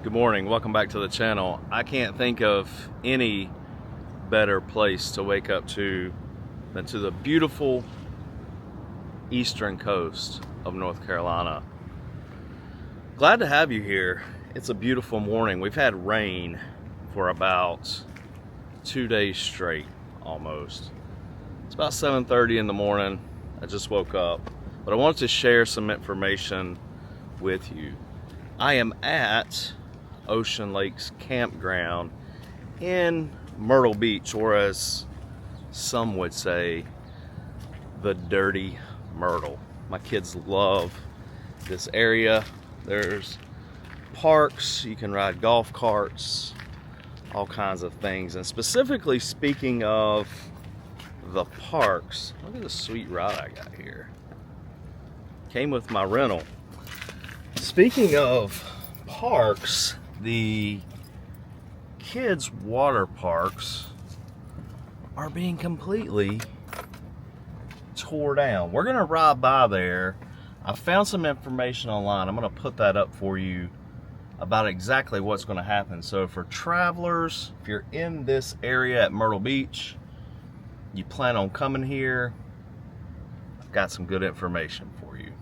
Good morning, welcome back to the channel. I can't think of any better place to wake up to than to the beautiful eastern coast of North Carolina. Glad to have you here. It's a beautiful morning. We've had rain for about 2 days straight, almost. It's about 7:30 in the morning. I just woke up, but I wanted to share some information with you. I am at Ocean Lakes Campground in Myrtle Beach, or as some would say, the Dirty Myrtle. My kids love this area. There's parks, you can ride golf carts, all kinds of things. And specifically speaking of the parks, look at the sweet ride I got here. Came with my rental. Speaking of parks, the kids' water parks are being completely tore down. We're gonna ride by there. I found some information online. I'm gonna put that up for you about exactly what's gonna happen. So for travelers, if you're in this area at Myrtle Beach, you plan on coming here, I've got some good information for you.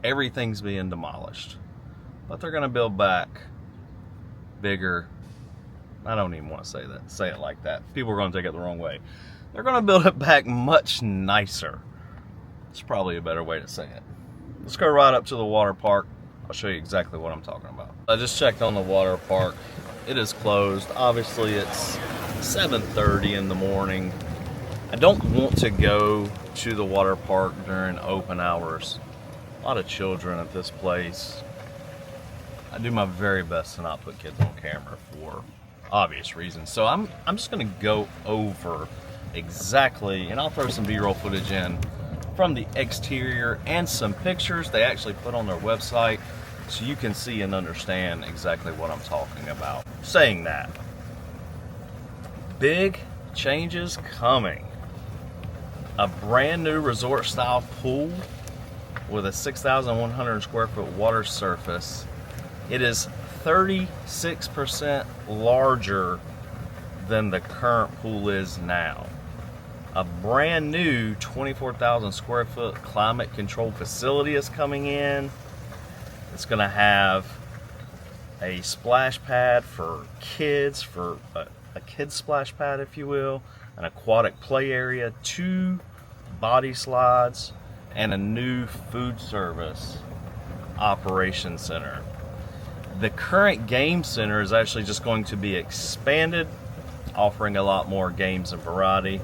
Everything's being demolished, but they're gonna build back bigger. I don't even want to say it like that. People are going to take it the wrong way. They're going to build it back much nicer. It's probably a better way to say it. Let's go right up to the water park. I'll show you exactly what I'm talking about. I just checked on the water park. It is closed. Obviously it's 7:30 in the morning. I don't want to go to the water park during open hours. A lot of children at this place. I do my very best to not put kids on camera for obvious reasons. So I'm just gonna go over exactly, and I'll throw some B-roll footage in from the exterior and some pictures they actually put on their website so you can see and understand exactly what I'm talking about. Saying that, big changes coming. A brand new resort style pool with a 6,100 square foot water surface. It is 36% larger than the current pool is now. A brand new 24,000 square foot climate control facility is coming in. It's going to have a splash pad for kids, for a kid's splash pad, if you will, an aquatic play area, 2 body slides, and a new food service operation center. The current game center is actually just going to be expanded, offering a lot more games and variety.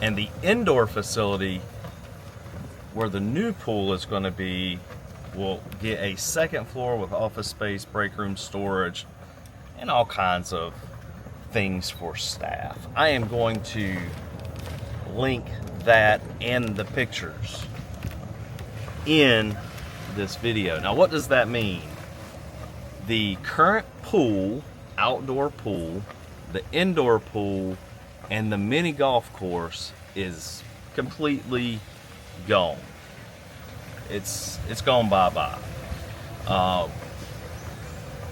And the indoor facility where the new pool is going to be will get a second floor with office space, break room, storage, and all kinds of things for staff. I am going to link that and the pictures in this video. Now, what does that mean? The current pool, outdoor pool, the indoor pool, and the mini golf course is completely gone. It's gone bye-bye.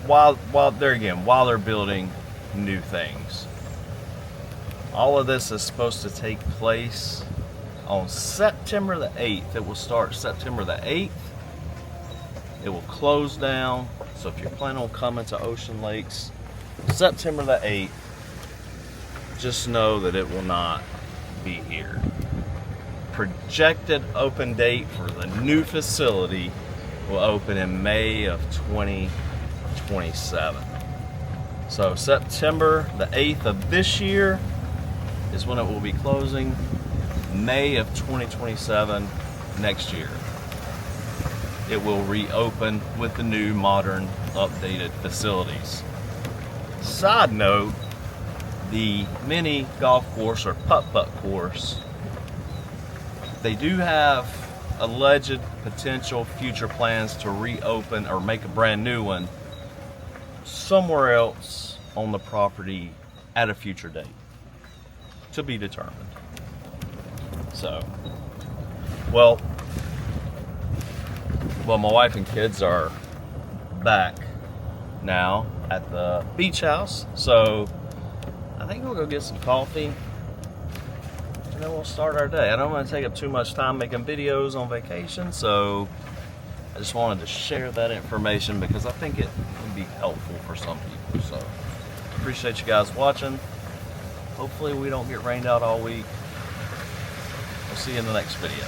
While they're building new things. All of this is supposed to take place on September the 8th. It will start September the 8th. It will close down. So if you're planning on coming to Ocean Lakes September the 8th, just know that it will not be here. Projected open date for the new facility will open in May of 2027. So September the 8th of this year is when it will be closing. May of 2027 next year, it will reopen with the new modern updated facilities. Side note, the mini golf course or putt-putt course, they do have alleged potential future plans to reopen or make a brand new one somewhere else on the property at a future date, to be determined. So, well, my wife and kids are back now at the beach house. So I think we'll go get some coffee and then we'll start our day. I don't want to take up too much time making videos on vacation, so I just wanted to share that information because I think it can be helpful for some people. So appreciate you guys watching. Hopefully we don't get rained out all week. We'll see you in the next video.